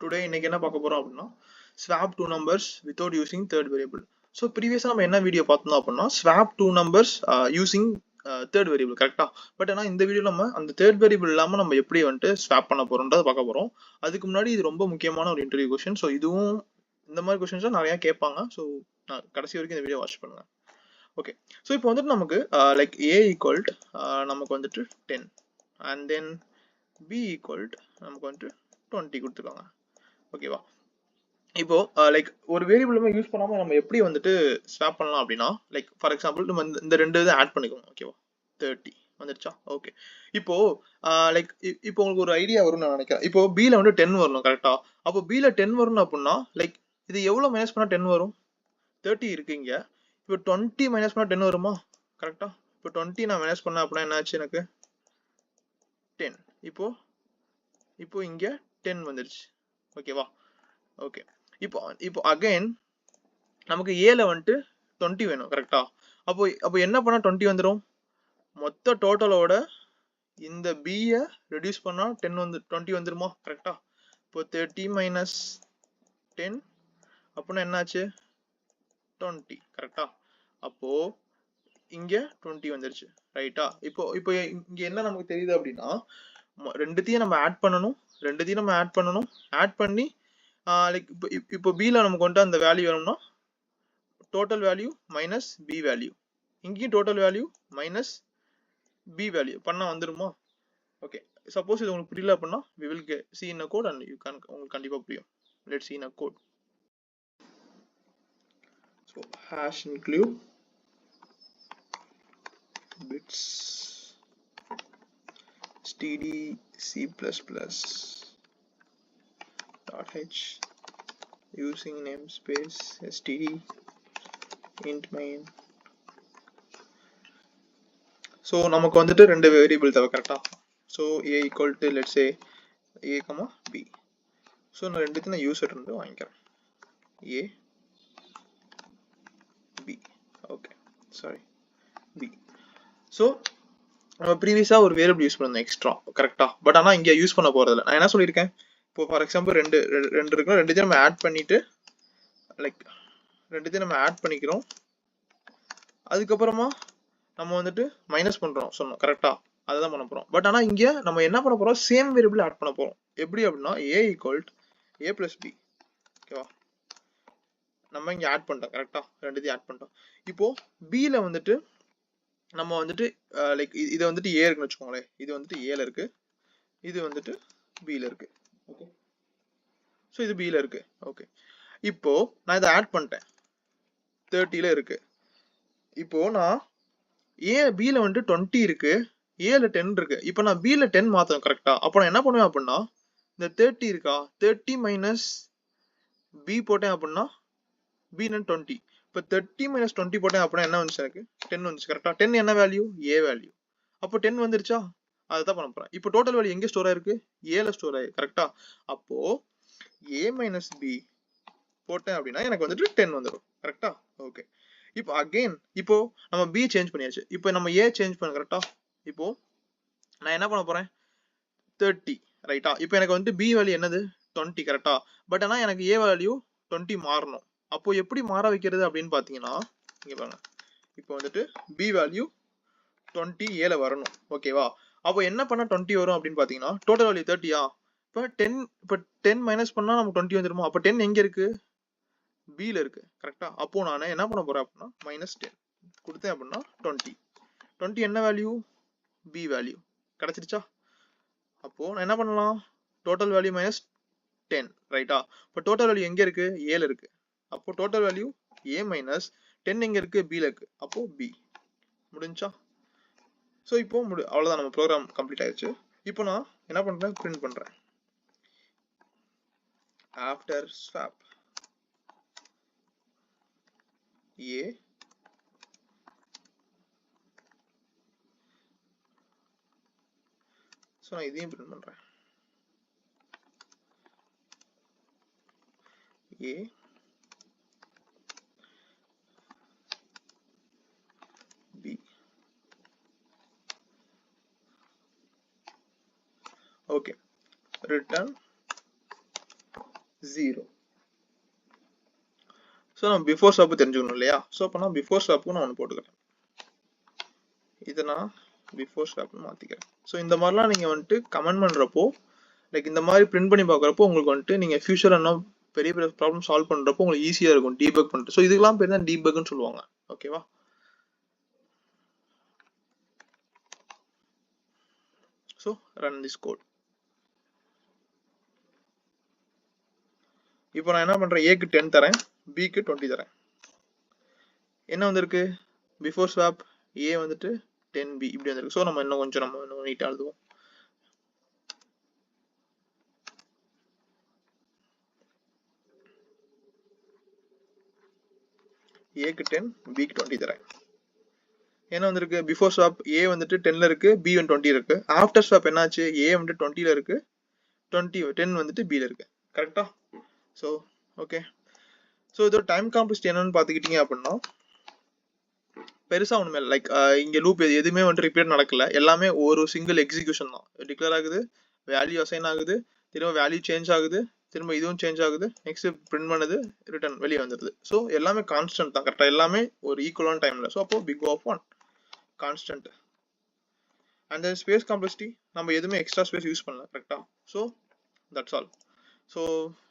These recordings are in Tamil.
டுடே இன்னைக்கு என்ன பார்க்க போறோம் அப்படின்னா swap two numbers without using third variable. So ப்ரீவியஸாக நம்ம என்ன வீடியோ பார்த்தோம் அப்படின்னா swap two numbers using third variable கரெக்டா. பட் ஆனால் இந்த வீடியோ நம்ம அந்த தேர்ட் வேரியபிள் இல்லாமல் நம்ம எப்படி வந்துட்டு ஸ்வாப் பண்ண போறோம்ன்றத பார்க்க போறோம். அதுக்கு முன்னாடி இது ரொம்ப முக்கியமான ஒரு இன்டர்வியூ கொஸ்டின். ஸோ இதுவும் இந்த மாதிரி கொஸ்டின்ஸ் நிறைய கேட்பாங்க. ஸோ நான் கடைசி வரைக்கும் இந்த வீடியோ வாட்ச் பண்ணுங்க. ஓகே, ஸோ இப்போ வந்துட்டு நமக்கு லைக் ஏ ஈக்குவல் நமக்கு வந்துட்டு 10 அண்ட் தென் பி ஈக்குவல் நமக்கு வந்துட்டு 20 கொடுத்துருக்காங்க. ஓகேவா, இப்போ லைக் ஒரு வேரியபிள் யூஸ் பண்ணாம நம்ம எப்படி வந்துட்டு ஸ்வாப் பண்ணலாம் அப்படின்னா, லைக் ஃபார் எக்ஸாம்பிள் நம்ம இந்த ரெண்டு இதை ஆட் பண்ணிக்கோங்க. ஓகேவா, 30 வந்துருச்சா. ஓகே, இப்போ லைக் இப்போ உங்களுக்கு ஒரு ஐடியா வரும்னு நான் நினைக்கிறேன். இப்போ பில வந்து 10 வரணும் கரெக்டா. அப்போ பில 10 வரணும் அப்படின்னா லைக் இது எவ்வளவு மைனஸ் பண்ணா 10 வரும்? 30 இருக்கு இங்க. இப்போ 20 மைனஸ் பண்ணா 10 வருமா? கரெக்டா. இப்போ 20 நான் மைனஸ் பண்ண அப்படின்னா என்ன ஆச்சு எனக்கு? 10. இப்போ இங்க 10 வந்துருச்சு. ஓகேவா. ஓகே, இப்போ அகைன் நமக்கு ஏல வந்துட்டு 20 வேணும் கரெக்டா. அப்போ என்ன பண்ணா 20 வந்துடும்? மொத்த டோட்டலோட இந்த பியை ரெடியூஸ் பண்ணா 10 வந்து 20 வந்துருமா கரெக்டா. இப்போ 30 மைனஸ் 10 அப்படின்னா என்னாச்சு? 20 கரெக்டா. அப்போ இங்க 20 வந்துருச்சு ரைட்டா. இப்போ இங்க என்ன நமக்கு தெரியுது அப்படின்னா, ரெண்டுத்தையும் நம்ம ஆட் பண்ணணும். ஆட் பண்ணி லைக் இப்போ பில நமக்கு வந்துட்டு அந்த வேல்யூ வேணும்னா total value minus B value, இங்கேயும் total value minus B value பண்ணா வந்துருமா? ஓகே, சப்போஸ் இது உங்களுக்கு புரியல அப்படின்னா we will see in a code and you can உங்களுக்கு கண்டிப்பா புரியும். Let's see in a code. So hash include bits std c++ .h using namespace std int main. So நமக்கு வந்துட்டு ரெண்டு வேரியபிள் தேவை கரெக்டா. So A equal to let's say A comma B. So நான் ரெண்டுத்தையும் நான் யூசர் இருந்து வாங்கிக்கிறேன். A B. Okay, sorry B. So நம்ம ப்ரீவியஸாக ஒரு வேரியபிள் யூஸ் பண்ணணும் எக்ஸ்ட்ரா கரெக்டா. பட் ஆனால் இங்கே யூஸ் பண்ண போகிறதில்ல. நான் என்ன சொல்லியிருக்கேன், இப்போ ஃபார் எக்ஸாம்பிள் ரெண்டு இருக்குன்னா ரெண்டுத்தையும் நம்ம ஆட் பண்ணிட்டு லைக் ரெண்டுத்தையும் நம்ம ஆட் பண்ணிக்கிறோம். அதுக்கப்புறமா நம்ம வந்துட்டு மைனஸ் பண்றோம் சொன்னோம் கரெக்டா. அதுதான் பண்ண போறோம். பட் ஆனா இங்க நம்ம என்ன பண்ண போறோம், சேம் வேரியபிள் ஆட் பண்ண போறோம். எப்படி அப்படின்னா ஏ ஈக்குவல் ஏ பிளஸ் பி. ஓகேவா, நம்ம இங்க ஆட் பண்ணிட்டோம் கரெக்டா, ரெண்டுத்தையும் ஆட் பண்ணிட்டோம். இப்போ பில வந்துட்டு நம்ம வந்துட்டு லைக் இது வந்துட்டு ஏ இருக்குன்னு வச்சுக்கோங்களேன். இது வந்துட்டு ஏல இருக்கு, இது வந்துட்டு பில இருக்கு. ஓகே, ஸோ இது பில இருக்கு. ஓகே, இப்போ நான் இதை ஆட் பண்ணிட்டேன், 30ல இருக்கு. இப்போ நான் ஏ பில வந்துட்டு 20 இருக்கு, ஏல 10 இருக்கு. இப்போ நான் பில 10 மாத்தணும் கரெக்டா. அப்போ நான் என்ன பண்ணுவேன் அப்படின்னா, இந்த 30 இருக்கா, 30 மைனஸ் பி போட்டேன் அப்படின்னா பி 20. இப்போ 30 மைனஸ் 20 போட்டேன் அப்படின்னா என்ன வந்துச்சு எனக்கு? 10 வந்துச்சு கரெக்டா. 10 என்ன வேல்யூ? A value. அப்போ 10 வந்துருச்சா, அதுதான் பண்ண போறேன். இப்போ டோட்டல் வேல்யூ எங்க ஸ்டோர் ஆயிருக்கு? ஏல ஸ்டோர் ஆயிருக்கு கரெக்டா. அப்போ ஏ மைனஸ் பி போட்டேன் அப்படின்னா எனக்கு வந்துட்டு 10 வந்துடும் கரெக்டா. ஓகே, இப்போ அகைன் இப்போ நம்ம பி சேஞ்ச் பண்ணியாச்சு. இப்போ நம்ம ஏ சேஞ்ச் பண்ண கரெக்டா. இப்போ நான் என்ன பண்ண போறேன், 30 ரைட்டா. இப்போ எனக்கு வந்து பி வேல்யூ என்னது? 20 கரெக்டா. பட் ஆனா எனக்கு ஏ வேல்யூ 20 மாறணும். அப்போ எப்படி மாற வைக்கிறது அப்படின்னு பாத்தீங்கன்னா, இங்க பாருங்க, இப்போ வந்துட்டு பி வேல்யூ 20 ஏல வரணும். ஓகேவா, அப்போ என்ன பண்ணா 20 வரும் அப்படின்னு பாத்தீங்கன்னா, டோட்டல் வேல்யூ 30யா. இப்போ 10 மைனஸ் பண்ணா நமக்கு 20 வந்துருமா. அப்போ 10 எங்க இருக்கு? பில இருக்கு கரெக்டா. அப்போ நான் என்ன பண்ண போறேன் அப்படின்னா மைனஸ் 10 கொடுத்தேன் அப்படின்னா 20 என்ன வேல்யூ? B value கிடைச்சிருச்சா. அப்போ நான் என்ன பண்ணலாம், டோட்டல் வேல்யூ மைனஸ் 10 ரைட்டா. இப்போ டோட்டல் வேல்யூ எங்க இருக்கு? ஏல இருக்கு. அப்போ டோட்டல் வேல்யூ ஏ மைனஸ் 10 எங்க இருக்கு? பில இருக்கு. அப்போ பி. முடிஞ்சா. ஸோ இப்போ அவ்வளோதான், நம்ம ப்ரோக்ராம் கம்ப்ளீட் ஆயிடுச்சு. இப்போ நான் என்ன பண்றேன், பிரிண்ட் பண்றேன். ஆஃப்டர் ஸ்வாப் ஏ ஸோ நான் இதையும் பிரிண்ட் பண்றேன். ஏ பி. Okay, return 0. ஸோ நம்ம பிஃபோர் ஸ்வாப் தெரிஞ்சுக்கணும் இல்லையா? ஸோ அப்போ நான் பிஃபோர் ஸ்வாப்புக்கு நான் ஒன்று போட்டுக்கிறேன். இதை நான் பிஃபோர் ஸ்வாப்னு மாற்றிக்கிறேன். ஸோ இந்த மாதிரிலாம் நீங்கள் வந்துட்டு கமெண்ட் பண்ணுறப்போ லைக் இந்த மாதிரி பிரிண்ட் பண்ணி பார்க்குறப்போ உங்களுக்கு வந்துட்டு நீங்கள் ஃபியூச்சர் என்ன பெரிய பெரிய ப்ராப்ளம் சால்வ் பண்ணுறப்போ உங்களுக்கு ஈஸியாக இருக்கும் டீபக் பண்ணிட்டு. ஸோ இதுக்கெல்லாம் பேர் தான் டீபக்னு சொல்லுவாங்க. ஓகேவா? So run this code. இப்போ நான் என்ன பண்ணுறேன், ஏக்கு 10 தரேன், பிக்கு 20 தரேன். என்ன வந்திருக்கு, பிஃபோர் ஸ்வாப் ஏ வந்துட்டு 10b இப்படி வந்திருக்கு. ஸோ நம்ம இன்னும் நீட்டாக எழுதுவோம். ஏக்கு 10 பிக்கு 20 தரேன். என்ன வந்திருக்கு, பிஃபோர் ஸ்வாப் ஏ வந்துட்டு 10ல இருக்கு, பி 20 இருக்கு. ஆஃப்டர் ஸ்வாப் என்னாச்சு, ஏ வந்துட்டு 20ல இருக்கு, 10 வந்துட்டு பில இருக்கு. கரெக்டா? So okay. ஸோ இதோட டைம் காம்ப்ளெக்சிட்டி என்னன்னு பார்த்துக்கிட்டீங்க அப்படின்னா பெருசா ஒண்ணுமே இல்லை. லைக் இங்க லூப் எதுவுமே வந்துட்டு ரிப்பீட் நடக்கல, எல்லாமே ஒரு சிங்கிள் எக்ஸிகியூஷன் தான். டிக்ளேர் ஆகுது, வேல்யூ அசைன் ஆகுது, திரும்ப வேல்யூ சேஞ்ச் ஆகுது, திரும்ப இதுவும் சேஞ்ச் ஆகுது, நெக்ஸ்ட் பிரிண்ட் பண்ணுது, ரிட்டர்ன் வெளியே வந்துடுது. ஸோ எல்லாமே கான்ஸ்டன்ட் தான், கரெக்டா எல்லாமே ஒரு ஈக்குவலான டைம்ல. ஸோ அப்போ big of 1 constant. And then space complexity நம்ம எதுவுமே எக்ஸ்ட்ரா ஸ்பேஸ் யூஸ் பண்ணல. கரெக்டா? So that's all. So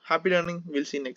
happy learning. Will see next.